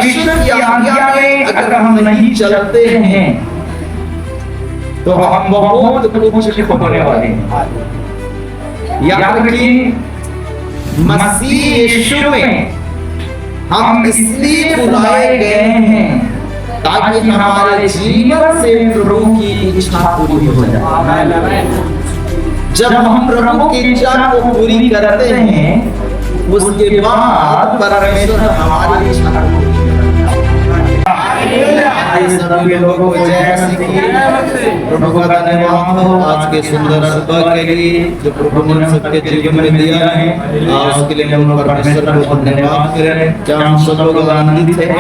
परमेश्वर की आज्ञा में अगर हम नहीं चलते हैं तो हम बहुत कुछ खोने वाले हैं। याद रखिए, मसीह यीशु में हम इसलिए बुलाए गए हैं ताकि हमारे जीवन से प्रभु की इच्छा पूरी हो जाए। जब हम प्रभु की इच्छा को पूरी करते हैं उसके बाद परमेश्वर हमारी इच्छा को पूरी करता है। सभी लोगों को जय मसीह। प्रभु का धन्यवाद हो आज के सुंदर सुबह के लिए जो प्रभु ने सबके जीवन में दिया है, उसके लिए हम परमेश्वर को धन्यवाद करें। क्या हम सब लोग आनंदित हैं?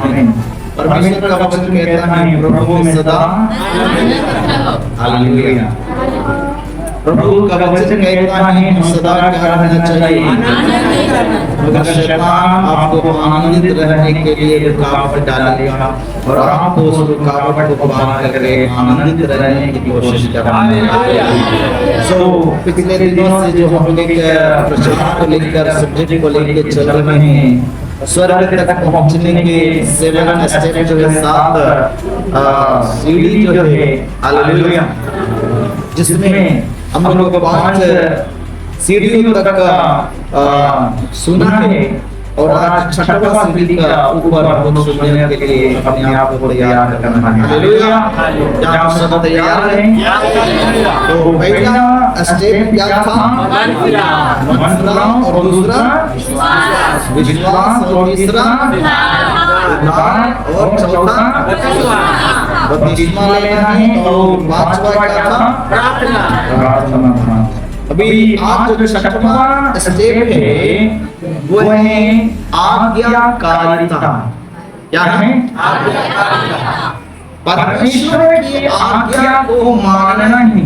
आमीन। परमेश्वर का वचन कहता है प्रभु में सदा हालेलुया। प्रभु का वचन कहता है हम सदा क्या रहना चाहिए, मगर शैतान आपको आनंदित रहने के लिए रुकावट डालेगा और आपको उस रुकावट को पार करके आनंदित रहने की कोशिश करेंगे। सो पिछले दिनों से जो हम लोग प्रचार को लेकर सब्जेक्ट को लेकर चल रहे हैं, स्वर्ग तक पहुंचने के 7 स्टेप जो है, 7 सीढ़ी जो है, हालेलुया, जिसमें हम लोग 5 सीढ़ियों तक सुना है और आज 6वां सीढ़ी का ऊपर हम सुनने के लिए अपने आप को तैयार करना है। हालेलुया। क्या आप सब तैयार हैं? तो पहला स्टेप क्या था? मनफिरा, और दूसरा विश्वास, और तीसरा उद्धार, और चौथा बपतिस्मा लेना है, और 5वां क्या था? प्रार्थना। अभी आज जो 6वां स्टेप है वो है आज्ञाकारिता। क्या है? आज्ञाकारिता। परमेश्वर की आज्ञा को मानना ही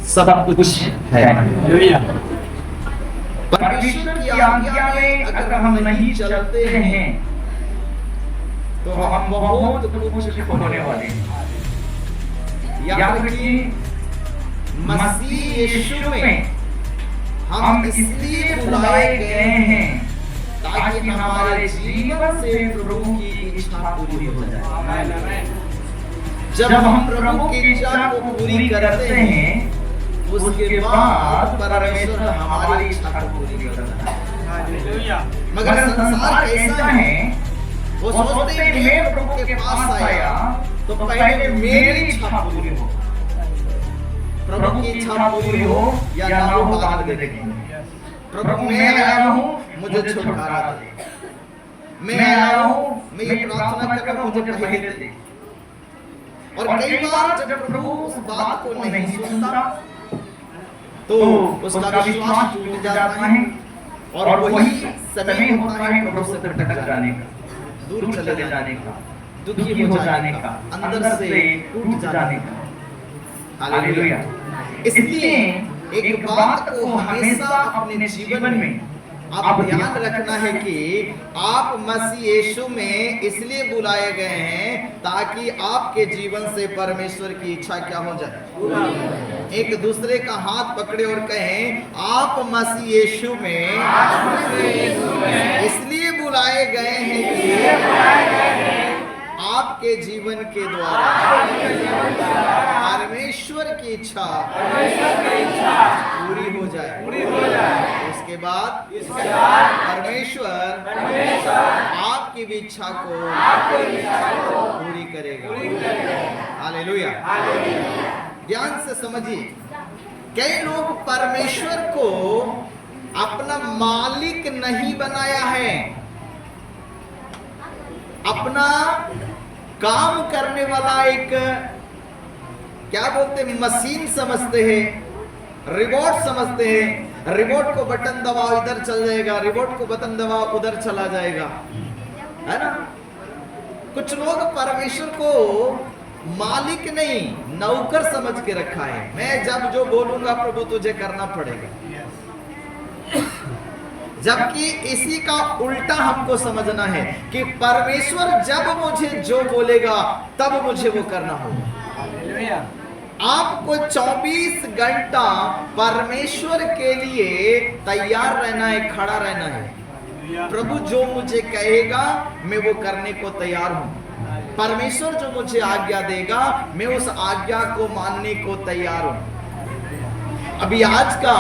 सब कुछ है। परमेश्वर की आज्ञा में अगर हम नहीं चलते हैं तो हम बहुत कुछ खोने वाले हैं। याद रखिए, मसीह यीशु में हम इसलिए बुलाए गए हैं ताकि हमारे जीवन से प्रभु की इच्छा पूरी हो जाए। जब हम प्रभु की इच्छा को पूरी करते हैं उसके बाद परमेश्वर हमारी इच्छा को पूरी करता है। मगर संसार कैसा है, वो सोचते हैं मैं प्रभु के पास आया तो पहले मेरी इच्छा पूरी हो, प्रभु की इच्छा पूरी हो या ना हो बाद में देखेंगे। प्रभु मैं आया हूँ, मुझे छुटकारा दे, मैं आया हूँ, मैं ये प्रार्थना कर रहा हूँ, मुझे पहले दे। और कई बार जब प्रभु उस बात को नहीं सुनता तो उसका विश्वास टूट जाता है और वही समय होता है प्रभु से भटक जाने का, दूर चले जाने का, दुखी हो जाने का, अंदर से टूट जाने का। हालेलुया। इसलिए एक बात को हमेशा अपने जीवन में आप ध्यान रखना है कि आप मसीह यीशु में इसलिए बुलाए गए हैं ताकि आपके जीवन से परमेश्वर की इच्छा क्या हो जाए। एक दूसरे का हाथ पकड़े और कहें आप मसीह यीशु में इसलिए बुलाए गए हैं कि आपके जीवन के द्वारा परमेश्वर की इच्छा पूरी हो जाए। उसके बाद परमेश्वर आपकी भी इच्छा को पूरी करेगा। हालेलुया। ध्यान से समझिए, कई लोग परमेश्वर को अपना मालिक नहीं बनाया है, अपना काम करने वाला एक क्या बोलते हैं मशीन समझते हैं, रिमोट समझते हैं। रिमोट को बटन दबाओ इधर चल जाएगा, रिमोट को बटन दबाओ उधर चला जाएगा, है ना। कुछ लोग परमेश्वर को मालिक नहीं नौकर समझ के रखा है। मैं जब जो बोलूंगा प्रभु तुझे करना पड़ेगा, जबकि इसी का उल्टा हमको समझना है कि परमेश्वर जब मुझे जो बोलेगा तब मुझे वो करना होगा। आपको 24 घंटा परमेश्वर के लिए तैयार रहना है, खड़ा रहना है। प्रभु जो मुझे कहेगा मैं वो करने को तैयार हूं। परमेश्वर जो मुझे आज्ञा देगा मैं उस आज्ञा को मानने को तैयार हूं। अभी आज का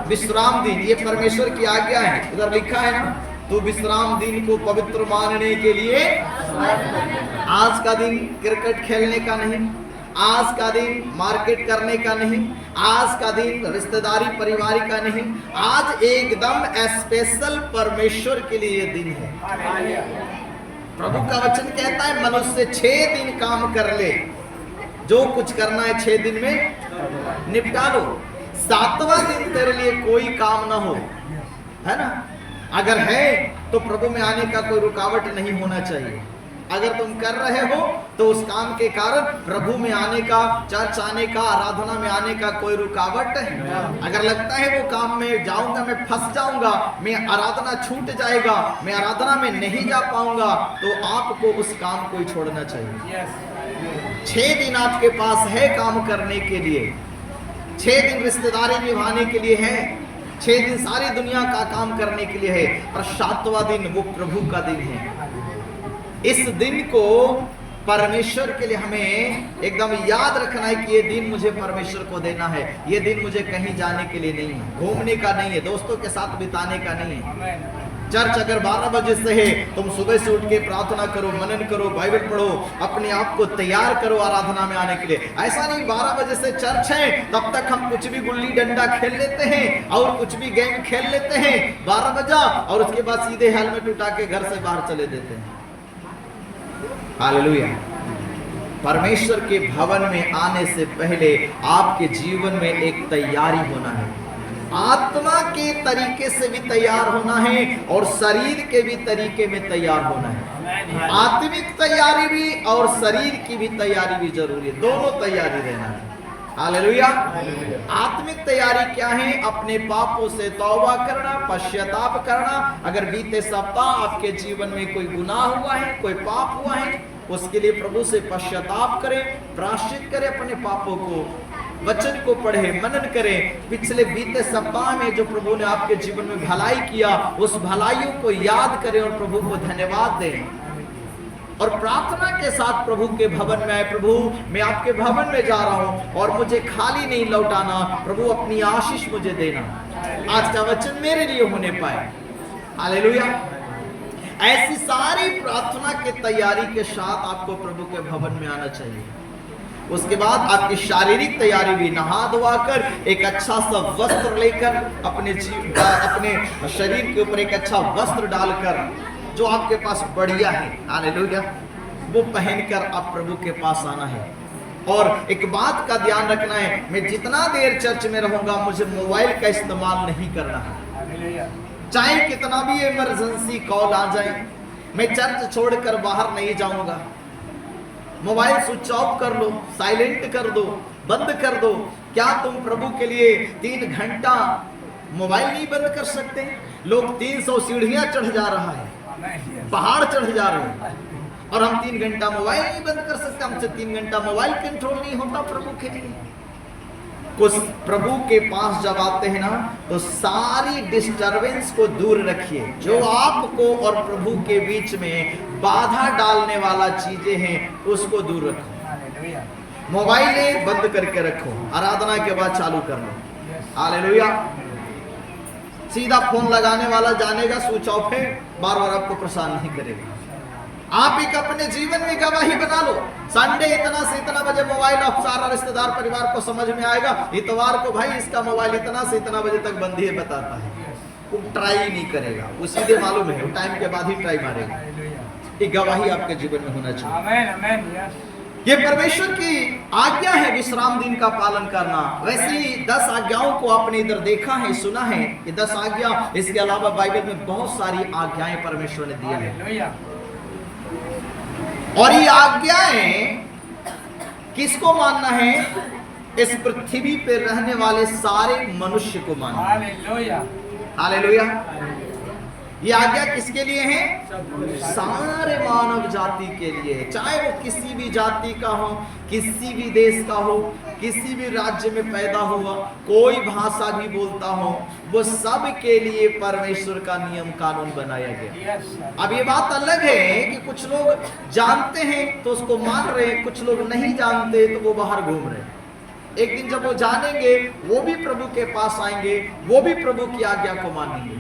विश्राम दिन ये परमेश्वर की आज्ञा है, उधर लिखा है ना, तो विश्राम दिन को पवित्र मानने के लिए आज का दिन क्रिकेट खेलने का नहीं, आज का दिन मार्केट करने का नहीं, आज का दिन रिश्तेदारी परिवार का नहीं, आज एकदम स्पेशल परमेश्वर के लिए दिन है। प्रभु का वचन कहता है मनुष्य 6 दिन काम कर ले, जो कुछ करना है 6 दिन में निपटा लो, 7वां दिन तेरे लिए कोई काम ना हो, है ना। अगर है तो प्रभु में आने का कोई रुकावट नहीं होना चाहिए। अगर तुम कर रहे हो तो उस काम के कारण प्रभु में आने का, चर्च आने का, आराधना में आने का कोई रुकावट है। अगर लगता है वो काम में जाऊंगा मैं फंस जाऊंगा, मैं आराधना छूट जाएगा, मैं आराधना में नहीं जा पाऊंगा, तो आपको उस काम को ही छोड़ना चाहिए। 6 दिन आपके पास है काम करने के लिए, 6 दिन रिश्तेदारी निभाने के लिए है, 6 दिन सारी दुनिया का काम करने के लिए है, और 7वां दिन वो प्रभु का दिन है। इस दिन को परमेश्वर के लिए हमें एकदम याद रखना है कि ये दिन मुझे परमेश्वर को देना है। ये दिन मुझे कहीं जाने के लिए नहीं है, घूमने का नहीं है, दोस्तों के साथ बिताने का नहीं है। चर्च अगर 12 बजे से है, तुम सुबह से उठ के प्रार्थना करो, मनन करो, बाइबल पढ़ो, अपने आप को तैयार करो आराधना में आने के लिए। ऐसा नहीं 12 बजे से चर्च है तब तक हम कुछ भी गुल्ली डंडा खेल लेते हैं और कुछ भी गेम खेल लेते हैं, 12 बजा और उसके बाद सीधे हेलमेट उठा के घर से बाहर चले देते हैं। हालेलुया। परमेश्वर के भवन में आने से पहले आपके जीवन में एक तैयारी होना है, आत्मा के तरीके से भी तैयार होना है और शरीर के भी तरीके में तैयार होना है। आत्मिक तैयारी भी और शरीर की भी तैयारी भी जरूरी है, दोनों तैयारी रहना है। हालेलुया। आत्मिक तैयारी क्या है? अपने पापों से तौबा करना, पश्चाताप करना। अगर बीते सप्ताह आपके जीवन में कोई गुनाह हुआ है, कोई पाप हुआ है, उसके लिए प्रभु से पश्चाताप करें, प्रायश्चित करें अपने पापों को, वचन को पढ़े, मनन करें। पिछले बीते सप्ताह में जो प्रभु ने आपके जीवन में भलाई किया, उस भलाइयों को याद करें और प्रभु को धन्यवाद दें और प्रार्थना के साथ प्रभु के भवन में आए। प्रभु मैं आपके भवन में जा रहा हूं और मुझे खाली नहीं लौटाना, प्रभु अपनी आशीष मुझे देना, आज का वचन मेरे लिए होने पाए। हालेलुया। ऐसी सारी प्रार्थना की तैयारी के साथ आपको प्रभु के भवन में आना चाहिए। उसके बाद आपकी शारीरिक तैयारी भी, नहा धोआ कर एक अच्छा सा वस्त्र लेकर, अपने शरीर के ऊपर एक अच्छा वस्त्र डालकर जो आपके पास बढ़िया है, हालेलुया, वो पहनकर आप प्रभु के पास आना है। और एक बात का ध्यान रखना है, मैं जितना देर चर्च में रहूंगा मुझे मोबाइल का इस्तेमाल नहीं करना है। चाहे कितना भी इमरजेंसी कॉल आ जाए, मैं चर्च छोड़कर बाहर नहीं जाऊंगा। मोबाइल स्विच ऑफ कर लो, साइलेंट कर दो, बंद कर दो। क्या तुम प्रभु के लिए 3 घंटा मोबाइल नहीं बंद कर सकते? लोग 300 सीढ़ियां चढ़ जा रहा है, पहाड़ चढ़ जा रहे हैं, और हम 3 घंटा मोबाइल नहीं बंद कर सकते। हमसे 3 घंटा मोबाइल कंट्रोल नहीं होता प्रभु के लिए। कुछ प्रभु के पास जब आते हैं ना, तो सारी डिस्टरबेंस को दूर रखिए, जो आपको और प्रभु के बीच में बाधा डालने वाला चीजें हैं उसको दूर रखो। मोबाइल बंद करके रखो, आराधना के बाद चालू कर लो। हालेलुया। सीधा फोन लगाने वाला जानेगा स्विच ऑफ है, बार बार आपको परेशान नहीं करेगा। आप एक अपने जीवन में गवाही बना लो। संडे इतना से इतना बजे मोबाइल ऑफ, सारा रिश्तेदार परिवार को समझ में आएगा। इतवार को भाई इसका मोबाइल इतना से इतना बजे तक बंद ही बताता है, वो ट्राई नहीं करेगा, वो सीधे मालूम है, वो टाइम के बाद ही ट्राई मारेगा। ये गवाही आपके जीवन में होना चाहिए। आमीन, आमीन। ये परमेश्वर की आज्ञा है विश्राम दिन का पालन करना। वैसे ही 10 आज्ञाओं को आपने इधर देखा है, सुना है, ये 10 आज्ञा। इसके अलावा बाइबल में बहुत सारी आज्ञाएं परमेश्वर ने दी है, और ये आज्ञाएं किसको मानना है? इस पृथ्वी पे रहने वाले सारे मनुष्य को मानना। Hallelujah, hallelujah. ये आज्ञा किसके लिए है? सारे मानव जाति के लिए, चाहे वो किसी भी जाति का हो, किसी भी देश का हो, किसी भी राज्य में पैदा हुआ, कोई भाषा भी बोलता हो, वो सब के लिए परमेश्वर का नियम कानून बनाया गया। अब ये बात अलग है कि कुछ लोग जानते हैं तो उसको मान रहे हैं, कुछ लोग नहीं जानते तो वो बाहर घूम रहे हैं। एक दिन जब वो जानेंगे, वो भी प्रभु के पास आएंगे, वो भी प्रभु की आज्ञा को मानेंगे।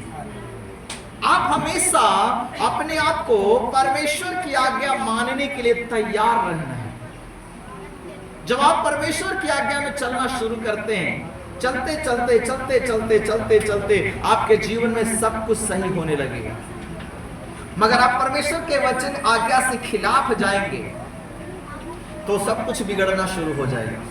आप हमेशा अपने आप को परमेश्वर की आज्ञा मानने के लिए तैयार रहना है। जब आप परमेश्वर की आज्ञा में चलना शुरू करते हैं, चलते चलते चलते चलते चलते चलते आपके जीवन में सब कुछ सही होने लगेगा। मगर आप परमेश्वर के वचन आज्ञा से खिलाफ जाएंगे तो सब कुछ बिगड़ना शुरू हो जाएगा।